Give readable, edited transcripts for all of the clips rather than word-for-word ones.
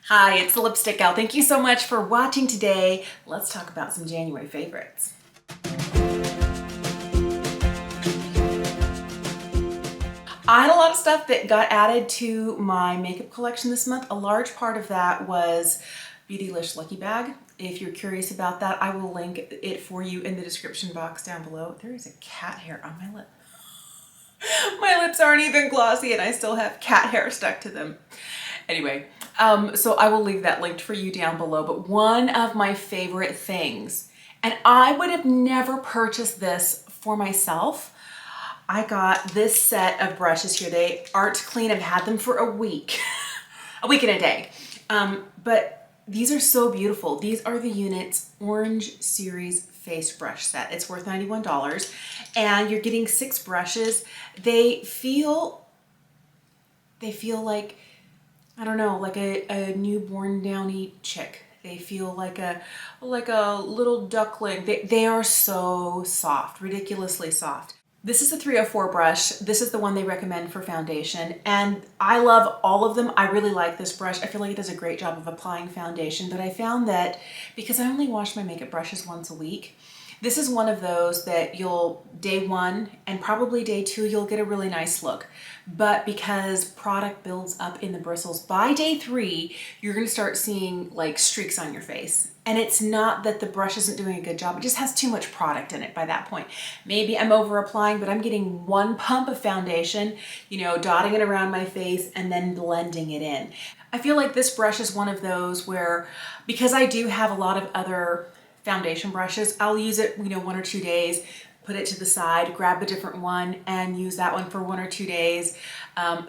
Hi, it's the Lipstick Gal. Thank you so much for watching today. Let's talk about some January favorites. I had a lot of stuff that got added to my makeup collection this month. A large part of that was Beautylish Lucky Bag. If you're curious about that, I will link it for you in the description box down below. There is a cat hair on my lip. My lips aren't even glossy and I still have cat hair stuck to them. Anyway, so I will leave that linked for you down below. But one of my favorite things, and I would have never purchased this for myself. I got this set of brushes here. They aren't clean. I've had them for a week, a week and a day. But these are so beautiful. These are the Unit's Orange Series Face Brush Set. It's worth $91 and you're getting 6 brushes. They feel like, I don't know, like a newborn downy chick. They feel like a little duckling. They are so soft, ridiculously soft. This is a 304 brush. This is the one they recommend for foundation. And I love all of them. I really like this brush. I feel like it does a great job of applying foundation, but I found that because I only wash my makeup brushes once a week, this is one of those that you'll, day 1 and probably day 2, you'll get a really nice look. But because product builds up in the bristles, by day 3, you're gonna start seeing like streaks on your face. And it's not that the brush isn't doing a good job, it just has too much product in it by that point. Maybe I'm over applying, but I'm getting one pump of foundation, you know, dotting it around my face and then blending it in. I feel like this brush is one of those where, because I do have a lot of other foundation brushes, I'll use it, you know, 1 or 2 days, put it to the side, grab a different one and use that one for 1 or 2 days.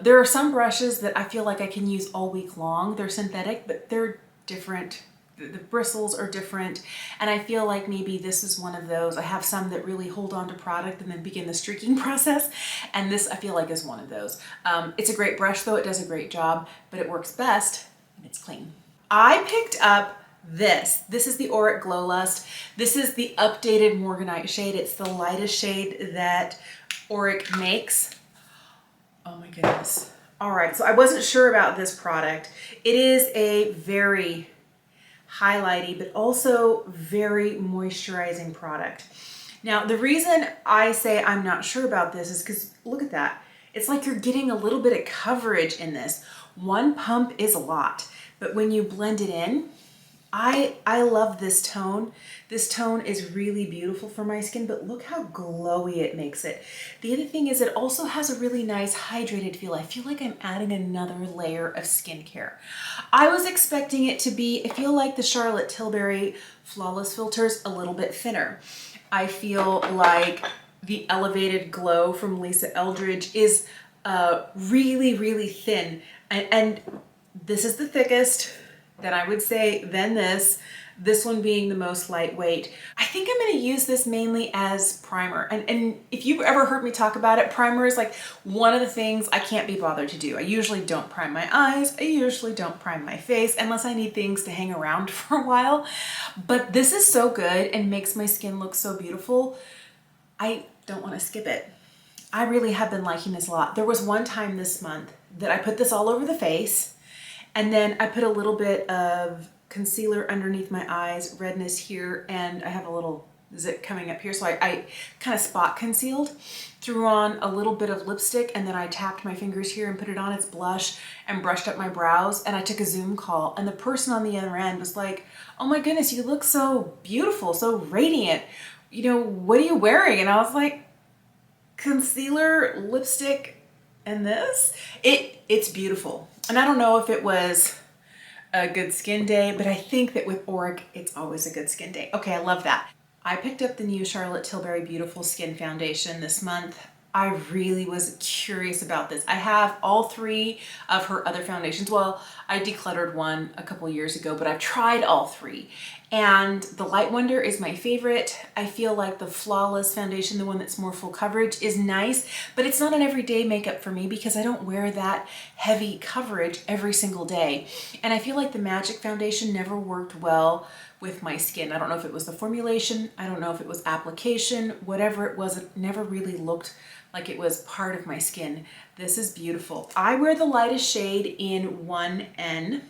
There are some brushes that I feel like I can use all week long. They're synthetic, but they're different. The bristles are different. And I feel like maybe this is one of those. I have some that really hold on to product and then begin the streaking process. And this I feel like is one of those. It's a great brush though. It does a great job, but it works best when it's clean. I picked up this is the Auric Glow Lust. This is the updated Morganite shade. It's the lightest shade that Auric makes. Oh my goodness. All right, so I wasn't sure about this product. It is a very highlighty, but also very moisturizing product. Now, the reason I say I'm not sure about this is because look at that. It's like you're getting a little bit of coverage in this. One pump is a lot, but when you blend it in, I love this tone. This tone is really beautiful for my skin, but look how glowy it makes it. The other thing is it also has a really nice hydrated feel. I feel like I'm adding another layer of skincare. I was expecting it to be, I feel like the Charlotte Tilbury Flawless Filter's a little bit thinner. I feel like the Elevated Glow from Lisa Eldridge is really, really thin. And this is the thickest. Then I would say then this one being the most lightweight. I think I'm gonna use this mainly as primer. And if you've ever heard me talk about it, primer is like one of the things I can't be bothered to do. I usually don't prime my eyes. I usually don't prime my face unless I need things to hang around for a while. But this is so good and makes my skin look so beautiful. I don't wanna skip it. I really have been liking this a lot. There was one time this month that I put this all over the face. And then I put a little bit of concealer underneath my eyes, redness here, and I have a little zit coming up here. So I kind of spot concealed, threw on a little bit of lipstick, and then I tapped my fingers here and put it on as blush and brushed up my brows. And I took a Zoom call and the person on the other end was like, oh my goodness, you look so beautiful, so radiant. You know, what are you wearing? And I was like, concealer, lipstick, and this? It's beautiful. And I don't know if it was a good skin day, but I think that with Auric, it's always a good skin day. Okay, I love that. I picked up the new Charlotte Tilbury Beautiful Skin Foundation this month. I really was curious about this. I have all 3 of her other foundations. Well, I decluttered one a couple years ago, but I've tried all 3. And the Light Wonder is my favorite. I feel like the Flawless foundation, the one that's more full coverage, is nice, but it's not an everyday makeup for me because I don't wear that heavy coverage every single day. And I feel like the Magic foundation never worked well with my skin. I don't know if it was the formulation, I don't know if it was application, whatever it was, it never really looked like it was part of my skin. This is beautiful. I wear the lightest shade in 1N.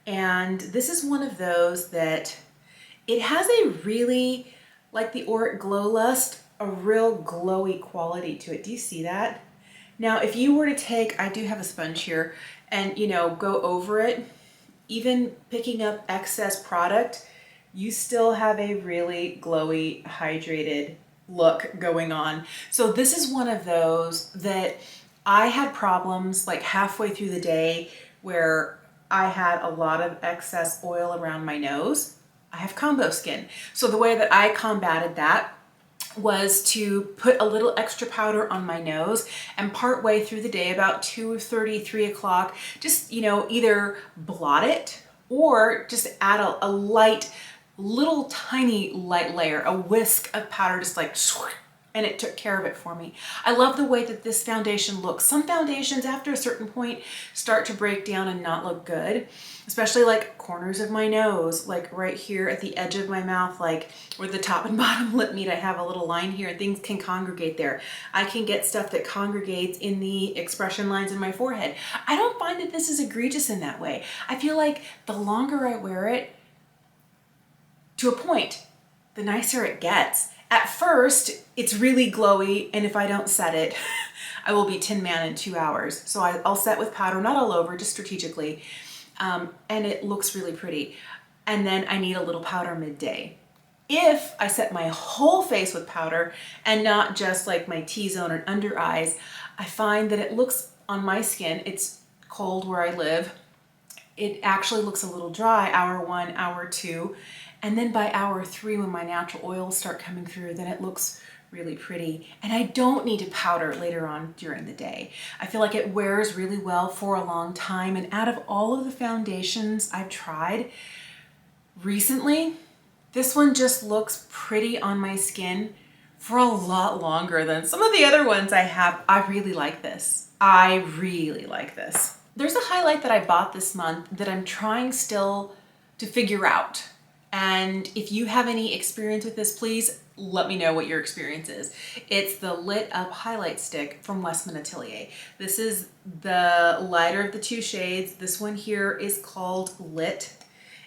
And this is one of those that it has a really, like the Auric Glow Lust, a real glowy quality to it. Do you see that? Now, if you were to take, I do have a sponge here, and you know, go over it, even picking up excess product, you still have a really glowy, hydrated look going on. So this is one of those that I had problems like halfway through the day where I had a lot of excess oil around my nose. I have combo skin. So the way that I combated that was to put a little extra powder on my nose, and part way through the day, about 2:30, 3 o'clock, just, you know, either blot it or just add a light, little tiny light layer, a whisk of powder, just like, and it took care of it for me. I love the way that this foundation looks. Some foundations after a certain point start to break down and not look good, especially like corners of my nose, like right here at the edge of my mouth, like where the top and bottom lip meet, I have a little line here and things can congregate there. I can get stuff that congregates in the expression lines in my forehead. I don't find that this is egregious in that way. I feel like the longer I wear it, to a point, the nicer it gets. At first, it's really glowy, and if I don't set it, I will be Tin Man in 2 hours. So I'll set with powder, not all over, just strategically, and it looks really pretty. And then I need a little powder midday. If I set my whole face with powder and not just like my T-zone or under eyes, I find that it looks on my skin, it's cold where I live, it actually looks a little dry, hour 1, hour 2. And then by hour 3, when my natural oils start coming through, then it looks really pretty. And I don't need to powder later on during the day. I feel like it wears really well for a long time. And out of all of the foundations I've tried recently, this one just looks pretty on my skin for a lot longer than some of the other ones I have. I really like this. I really like this. There's a highlight that I bought this month that I'm trying still to figure out. And if you have any experience with this, please let me know what your experience is. It's the Lit Up Highlight Stick from Westman Atelier. This is the lighter of the 2 shades. This one here is called Lit.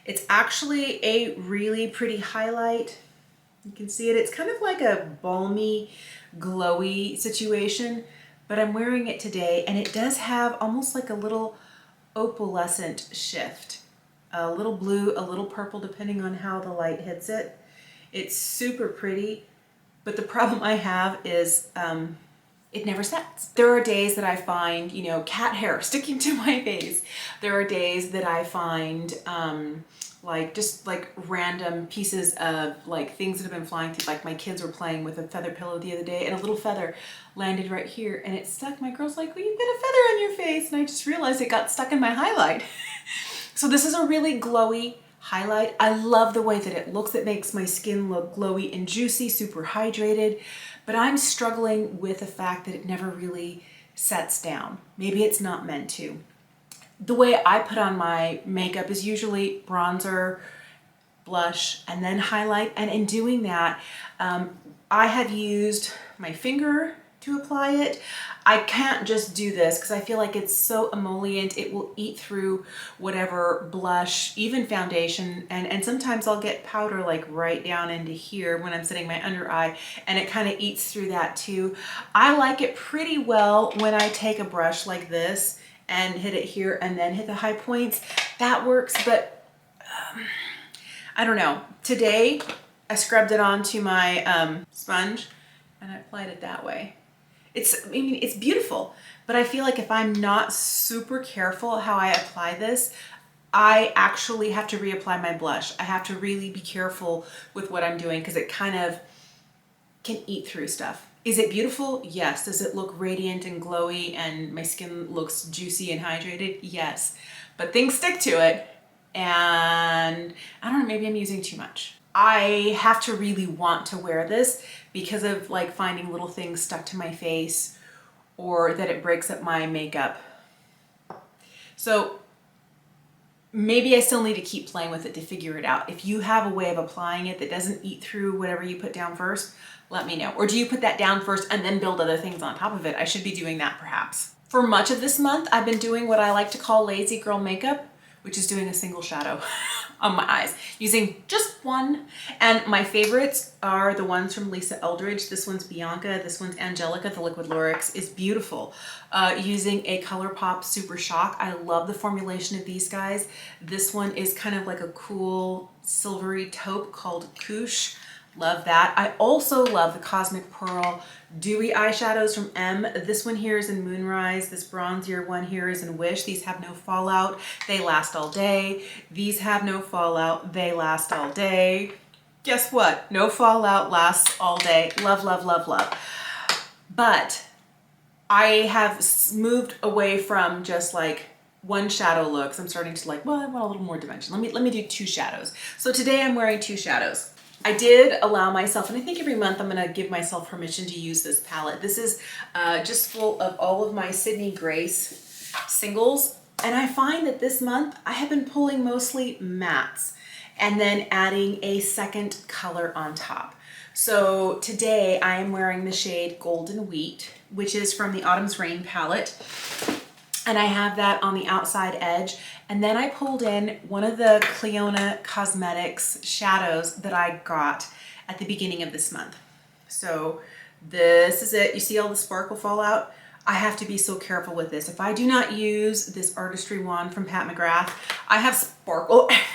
It's actually a really pretty highlight. You can see it. It's kind of like a balmy, glowy situation, but I'm wearing it today and it does have almost like a little opalescent shift. A little blue, a little purple, depending on how the light hits it. It's super pretty, but the problem I have is it never sets. There are days that I find, you know, cat hair sticking to my face. There are days that I find like just like random pieces of like things that have been flying through. Like my kids were playing with a feather pillow the other day and a little feather landed right here and it stuck. My girl's like, well, you've got a feather on your face. And I just realized it got stuck in my highlight. So this is a really glowy highlight. I love the way that it looks. It makes my skin look glowy and juicy, super hydrated, but I'm struggling with the fact that it never really sets down. Maybe it's not meant to. The way I put on my makeup is usually bronzer, blush, and then highlight. And in doing that, I have used my finger to apply it. I can't just do this because I feel like it's so emollient. It will eat through whatever blush, even foundation, and sometimes I'll get powder like right down into here when I'm setting my under eye, and it kind of eats through that too. I like it pretty well when I take a brush like this and hit it here and then hit the high points. That works, but I don't know. Today I scrubbed it onto my sponge and I applied it that way. I mean, it's beautiful, but I feel like if I'm not super careful how I apply this, I actually have to reapply my blush. I have to really be careful with what I'm doing because it kind of can eat through stuff. Is it beautiful? Yes. Does it look radiant and glowy and my skin looks juicy and hydrated? Yes. But things stick to it and I don't know, maybe I'm using too much. I have to really want to wear this because of like finding little things stuck to my face or that it breaks up my makeup. So maybe I still need to keep playing with it to figure it out. If you have a way of applying it that doesn't eat through whatever you put down first, let me know. Or do you put that down first and then build other things on top of it? I should be doing that perhaps. For much of this month, I've been doing what I like to call lazy girl makeup, which is doing a single shadow on my eyes using just one. And my favorites are the ones from Lisa Eldridge. This one's Bianca, this one's Angelica. The Liquid Lurix is beautiful. Using a ColourPop Super Shock. I love the formulation of these guys. This one is kind of like a cool silvery taupe called Couche. Love that. I also love the Cosmic Pearl Dewy eyeshadows from M. This one here is in Moonrise. This bronzier one here is in Wish. These have no fallout. They last all day. These have no fallout. They last all day. Guess what? No fallout lasts all day. Love, love, love, love. But I have moved away from just like one shadow looks. I'm starting to like, well, I want a little more dimension. Let me do two shadows. So today I'm wearing two shadows. I did allow myself, and I think every month I'm gonna give myself permission to use this palette. This is just full of all of my Sydney Grace singles. And I find that this month I have been pulling mostly mattes and then adding a second color on top. So today I am wearing the shade Golden Wheat, which is from the Autumn's Rain palette. And I have that on the outside edge. And then I pulled in one of the Clionadh Cosmetics shadows that I got at the beginning of this month. So this is it. You see all the sparkle fallout? I have to be so careful with this. If I do not use this artistry wand from Pat McGrath, I have sparkle everywhere.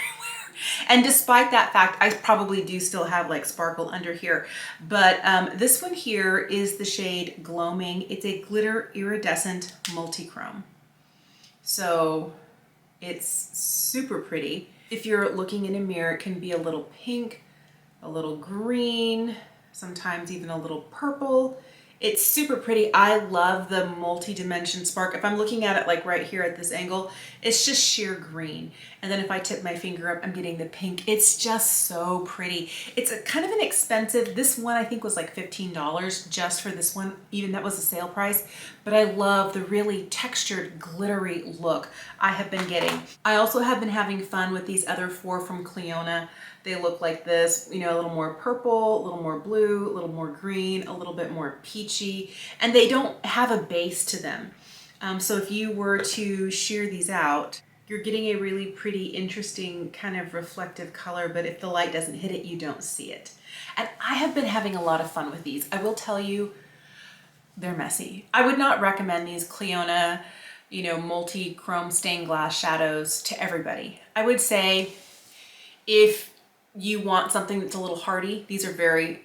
And despite that fact, I probably do still have like sparkle under here. But this one here is the shade Gloaming. It's a glitter iridescent multichrome. So it's super pretty. If you're looking in a mirror, it can be a little pink, a little green, sometimes even a little purple. It's super pretty. I love the multi-dimension spark. If I'm looking at it like right here at this angle, it's just sheer green. And then if I tip my finger up, I'm getting the pink. It's just so pretty. It's a kind of an expensive, this one I think was like $15 just for this one, even that was a sale price. But I love the really textured, glittery look I have been getting. I also have been having fun with these other four from Clionadh. They look like this, you know, a little more purple, a little more blue, a little more green, a little bit more peachy, and they don't have a base to them. So if you were to shear these out, you're getting a really pretty, interesting kind of reflective color, but if the light doesn't hit it, you don't see it. And I have been having a lot of fun with these. I will tell you, they're messy. I would not recommend these Clionadh, you know, multi-chrome stained glass shadows to everybody. I would say if you want something that's a little hardy, these are very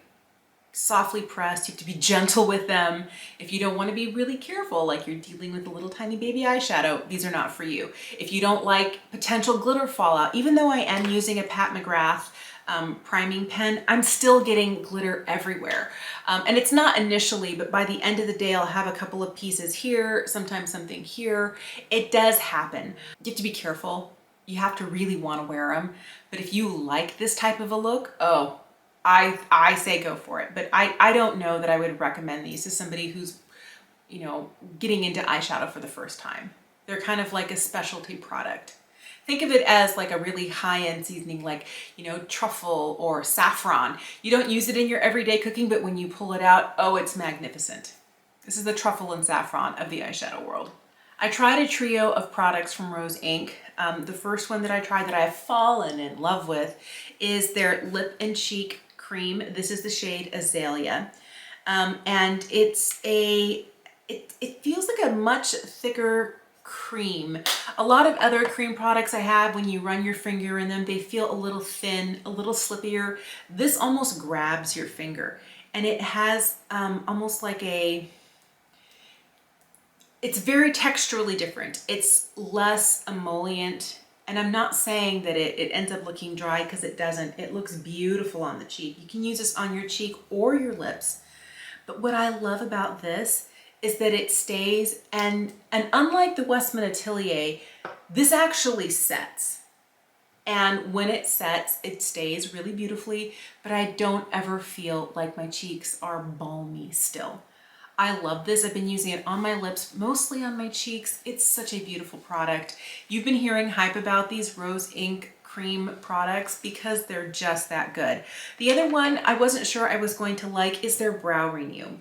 softly pressed. You have to be gentle with them. If you don't want to be really careful, like you're dealing with a little tiny baby eyeshadow, these are not for you. If you don't like potential glitter fallout, even though I am using a Pat McGrath priming pen, I'm still getting glitter everywhere. And it's not initially, but by the end of the day, I'll have a couple of pieces here, sometimes something here. It does happen. You have to be careful. You have to really want to wear them. But if you like this type of a look, oh, I say go for it. But I don't know that I would recommend these to somebody who's, you know, getting into eyeshadow for the first time. They're kind of like a specialty product. Think of it as like a really high-end seasoning, like, you know, truffle or saffron. You don't use it in your everyday cooking, but when you pull it out, oh, it's magnificent. This is the truffle and saffron of the eyeshadow world. I tried a trio of products from Rose Inc. The first one that I tried that I've fallen in love with is their Lip and Cheek Cream. This is the shade Azalea. And it feels like a much thicker cream. A lot of other cream products I have, when you run your finger in them, they feel a little thin, a little slippier. This almost grabs your finger. And it has almost like it's very texturally different. It's less emollient, and I'm not saying that it ends up looking dry, because it doesn't. It looks beautiful on the cheek. You can use this on your cheek or your lips. But what I love about this is that it stays, and unlike the Westman Atelier, this actually sets. And when it sets, it stays really beautifully, but I don't ever feel like my cheeks are balmy still. I love this. I've been using it on my lips, mostly on my cheeks. It's such a beautiful product. You've been hearing hype about these Rose Inc. cream products because they're just that good. The other one I wasn't sure I was going to like is their Brow Renew.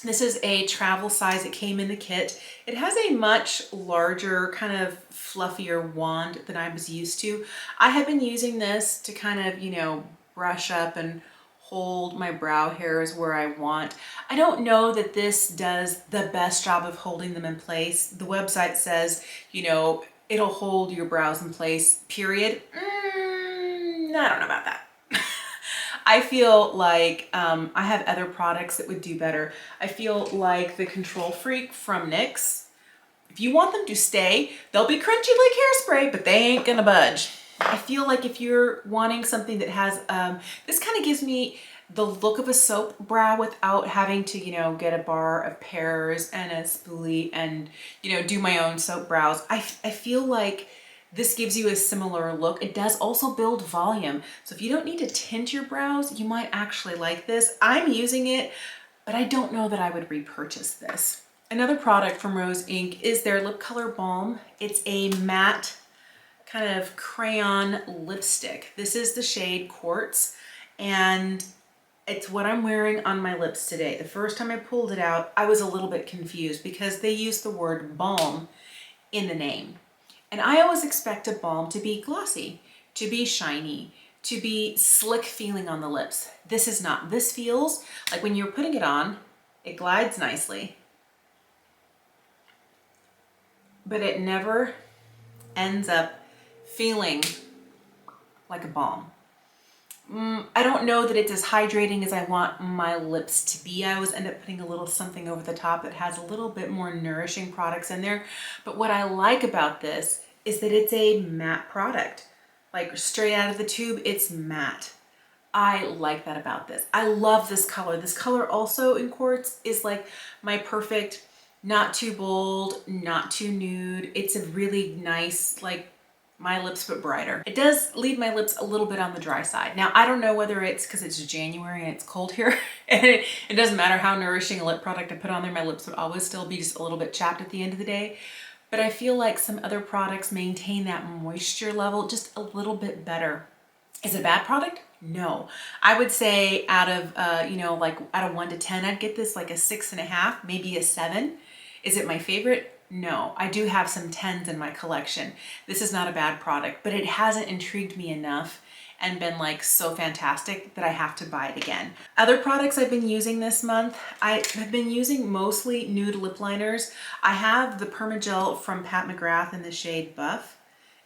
This is a travel size. It came in the kit. It has a much larger, kind of fluffier wand than I was used to. I have been using this to kind of, you know, brush up and hold my brow hairs where I want. I don't know that this does the best job of holding them in place. The website says, you know, it'll hold your brows in place, period. I don't know about that. I feel like I have other products that would do better. I feel like the Control Freak from NYX, if you want them to stay, they'll be crunchy like hairspray, but they ain't gonna budge. I feel like if you're wanting something that has, this kind of gives me the look of a soap brow without having to, you know, get a bar of pears and a spoolie and, you know, do my own soap brows. I feel like this gives you a similar look. It does also build volume. So if you don't need to tint your brows, you might actually like this. I'm using it, but I don't know that I would repurchase this. Another product from Rose Inc is their Lip Color Balm. It's a matte kind of crayon lipstick. This is the shade Quartz, and it's what I'm wearing on my lips today. The first time I pulled it out, I was a little bit confused because they used the word balm in the name. And I always expect a balm to be glossy, to be shiny, to be slick feeling on the lips. This is not. This feels like when you're putting it on, it glides nicely, but it never ends up feeling like a balm. I don't know that it's as hydrating as I want my lips to be. I always end up putting a little something over the top that has a little bit more nourishing products in there. But what I like about this is that it's a matte product. Like straight out of the tube, it's matte. I like that about this. I love this color. This color also in Quartz is like my perfect, not too bold, not too nude. It's a really nice, like, my lips but brighter. It does leave my lips a little bit on the dry side. Now, I don't know whether it's because it's January and it's cold here and it doesn't matter how nourishing a lip product I put on there, my lips would always still be just a little bit chapped at the end of the day. But I feel like some other products maintain that moisture level just a little bit better. Is it a bad product? No. I would say out of, you know, like out of 1 to 10, I'd get this like a 6.5, maybe a 7. Is it my favorite? No. I do have some 10s in my collection. This is not a bad product, but it hasn't intrigued me enough and been like so fantastic that I have to buy it again. Other products I've been using this month, I have been using mostly nude lip liners. I have the Permagel from Pat McGrath in the shade Buff.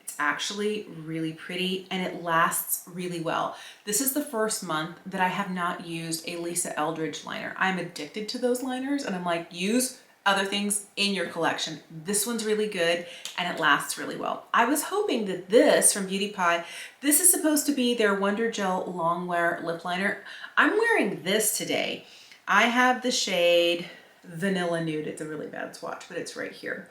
It's actually really pretty and it lasts really well. This is the first month that I have not used a Lisa Eldridge liner. I'm addicted to those liners and I'm like, use other things in your collection. This one's really good and it lasts really well. I was hoping that this from Beauty Pie, this is supposed to be their Wonder Gel Longwear lip liner. I'm wearing this today. I have the shade Vanilla Nude. It's a really bad swatch, but it's right here.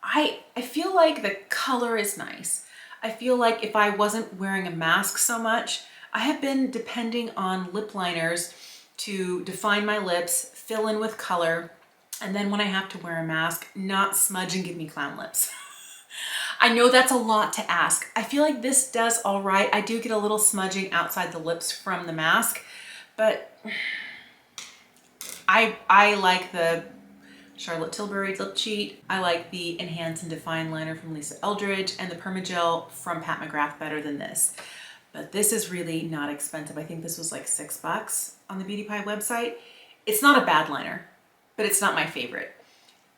I feel like the color is nice. I feel like if I wasn't wearing a mask so much, I have been depending on lip liners to define my lips, fill in with color, and then when I have to wear a mask, not smudge and give me clown lips. I know that's a lot to ask. I feel like this does all right. I do get a little smudging outside the lips from the mask, but I like the Charlotte Tilbury Lip Cheat. I like the Enhance and Define liner from Lisa Eldridge and the Permagel from Pat McGrath better than this. But this is really not expensive. I think this was like $6 on the Beauty Pie website. It's not a bad liner, but it's not my favorite.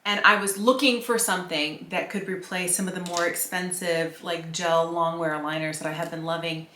And I was looking for something that could replace some of the more expensive like gel longwear liners that I have been loving.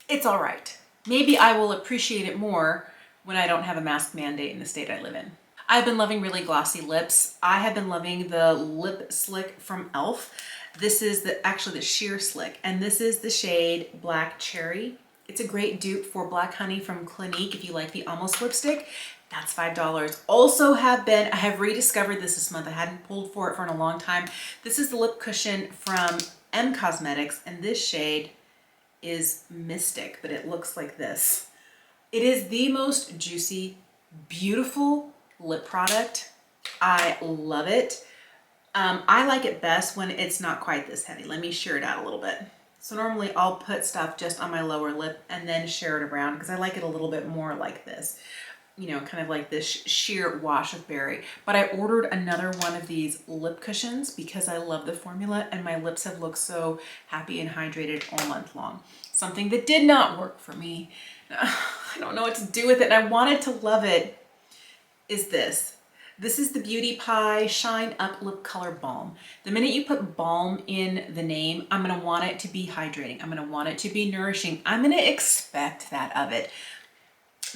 It's all right. Maybe I will appreciate it more when I don't have a mask mandate in the state I live in. I've been loving really glossy lips. I have been loving the Lip Slick from e.l.f. This is actually the Sheer Slick, and this is the shade Black Cherry. It's a great dupe for Black Honey from Clinique if you like the Almost lipstick. That's $5. Also I have rediscovered this month. I hadn't pulled for it for a long time. This is the lip cushion from M Cosmetics, and this shade is Mystic, but it looks like this. It is the most juicy, beautiful lip product. I love it. I like it best when it's not quite this heavy. Let me shear it out a little bit. So normally I'll put stuff just on my lower lip and then share it around because I like it a little bit more like this. you know, kind of like this sheer wash of berry. But I ordered another one of these lip cushions because I love the formula and my lips have looked so happy and hydrated all month long. Something that did not work for me, I don't know what to do with it, and I wanted to love it, is this. This is the Beauty Pie Shine Up Lip Color Balm. The minute you put balm in the name, I'm gonna want it to be hydrating. I'm gonna want it to be nourishing. I'm gonna expect that of it.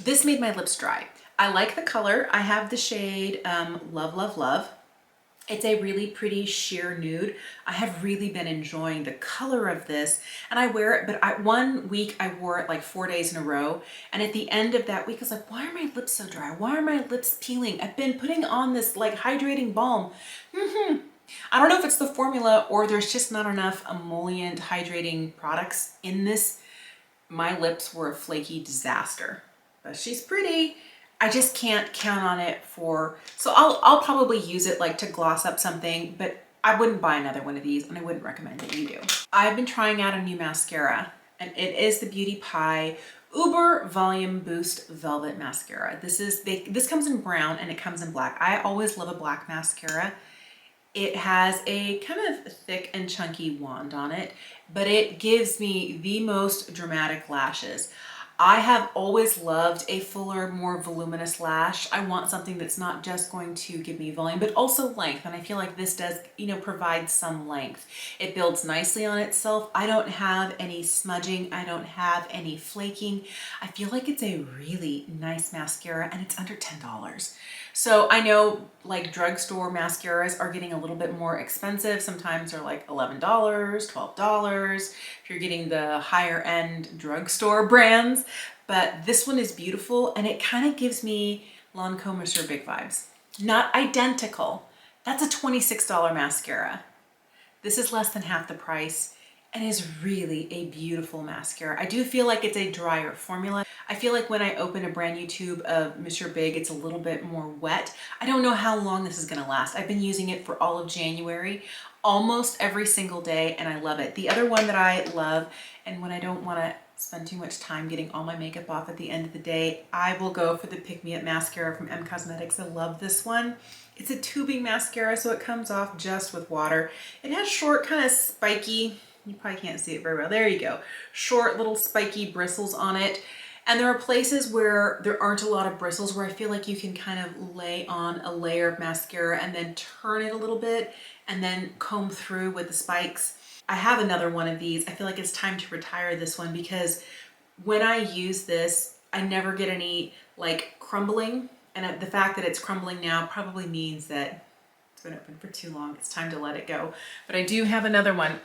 This made my lips dry. I like the color. I have the shade Love, Love, Love. It's a really pretty sheer nude. I have really been enjoying the color of this, and I wear it, but one week I wore it like 4 days in a row, and at the end of that week I was like, why are my lips so dry? Why are my lips peeling? I've been putting on this like hydrating balm. I don't know if it's the formula or there's just not enough emollient hydrating products in this. My lips were a flaky disaster, but she's pretty. I just can't count on it for, so I'll probably use it like to gloss up something, but I wouldn't buy another one of these and I wouldn't recommend that you do. I've been trying out a new mascara and it is the Beauty Pie Uber Volume Boost Velvet Mascara. This comes in brown and it comes in black. I always love a black mascara. It has a kind of thick and chunky wand on it, but it gives me the most dramatic lashes. I have always loved a fuller, more voluminous lash. I want something that's not just going to give me volume, but also length. And I feel like this does, you know, provide some length. It builds nicely on itself. I don't have any smudging. I don't have any flaking. I feel like it's a really nice mascara and it's under $10. So I know like drugstore mascaras are getting a little bit more expensive. Sometimes they're like $11, $12 if you're getting the higher end drugstore brands. But this one is beautiful and it kind of gives me Lancome Monsieur Big vibes. Not identical. That's a $26 mascara. This is less than half the price and is really a beautiful mascara. I do feel like it's a drier formula. I feel like when I open a brand new tube of Monsieur Big, it's a little bit more wet. I don't know how long this is gonna last. I've been using it for all of January, almost every single day, and I love it. The other one that I love, and when I don't wanna spend too much time getting all my makeup off at the end of the day, I will go for the Pick Me Up mascara from M Cosmetics. I love this one. It's a tubing mascara, so it comes off just with water. It has short, kind of spiky, you probably can't see it very well. There you go. Short little spiky bristles on it. And there are places where there aren't a lot of bristles where I feel like you can kind of lay on a layer of mascara and then turn it a little bit and then comb through with the spikes. I have another one of these. I feel like it's time to retire this one because when I use this, I never get any like crumbling. And the fact that it's crumbling now probably means that it's been open for too long. It's time to let it go. But I do have another one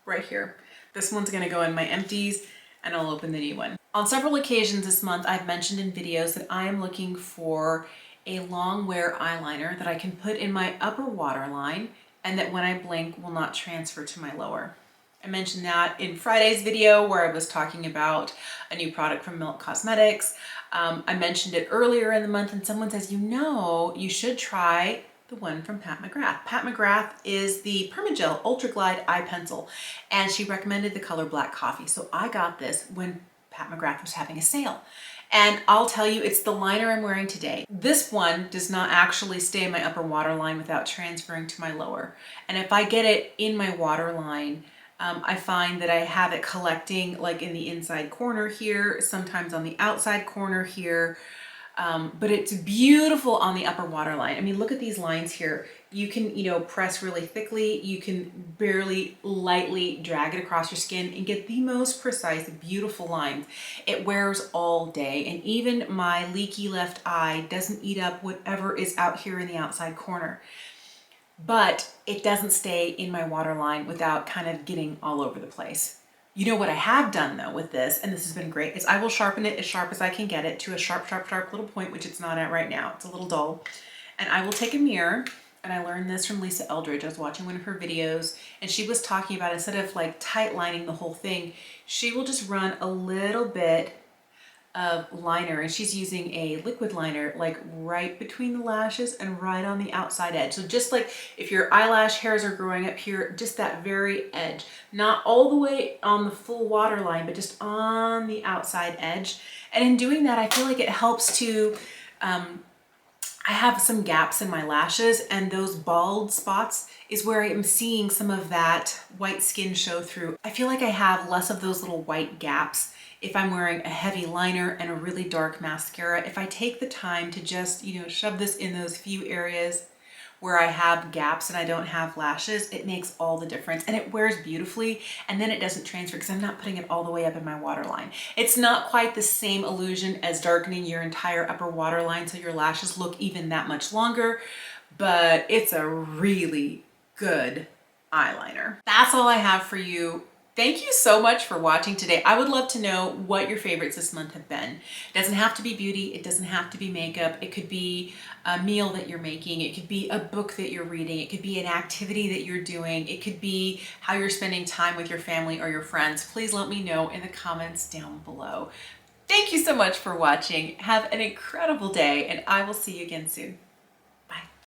right here. This one's gonna go in my empties and I'll open the new one. On several occasions this month, I've mentioned in videos that I am looking for a long wear eyeliner that I can put in my upper waterline and that when I blink will not transfer to my lower. I mentioned that in Friday's video where I was talking about a new product from Milk Cosmetics. I mentioned it earlier in the month and someone says, you know, you should try the one from Pat McGrath. Pat McGrath is the Permagel Ultra Glide Eye Pencil, and she recommended the color Black Coffee. So I got this when Pat McGrath was having a sale. And I'll tell you, it's the liner I'm wearing today. This one does not actually stay in my upper waterline without transferring to my lower. And if I get it in my waterline, I find that I have it collecting like in the inside corner here, sometimes on the outside corner here. But it's beautiful on the upper waterline. I mean, look at these lines here. You can, you know, press really thickly. You can barely lightly drag it across your skin and get the most precise, beautiful lines. It wears all day. And even my leaky left eye doesn't eat up whatever is out here in the outside corner. But it doesn't stay in my waterline without kind of getting all over the place. You know what I have done though with this, and this has been great, is I will sharpen it as sharp as I can get it to a sharp, sharp, sharp little point, which it's not at right now. It's a little dull. And I will take a mirror, and I learned this from Lisa Eldridge. I was watching one of her videos, and she was talking about instead of like tight lining the whole thing, she will just run a little bit of liner, and she's using a liquid liner like right between the lashes and right on the outside edge. So just like if your eyelash hairs are growing up here, just that very edge, not all the way on the full waterline, but just on the outside edge. And in doing that, I feel like it helps to, I have some gaps in my lashes, and those bald spots is where I'm seeing some of that white skin show through. I feel like I have less of those little white gaps if I'm wearing a heavy liner and a really dark mascara. If I take the time to just, you know, shove this in those few areas where I have gaps and I don't have lashes, it makes all the difference, and it wears beautifully, and then it doesn't transfer because I'm not putting it all the way up in my waterline. It's not quite the same illusion as darkening your entire upper waterline so your lashes look even that much longer, but it's a really good eyeliner. That's all I have for you. Thank you so much for watching today. I would love to know what your favorites this month have been. It doesn't have to be beauty. It doesn't have to be makeup. It could be a meal that you're making. It could be a book that you're reading. It could be an activity that you're doing. It could be how you're spending time with your family or your friends. Please let me know in the comments down below. Thank you so much for watching. Have an incredible day, and I will see you again soon.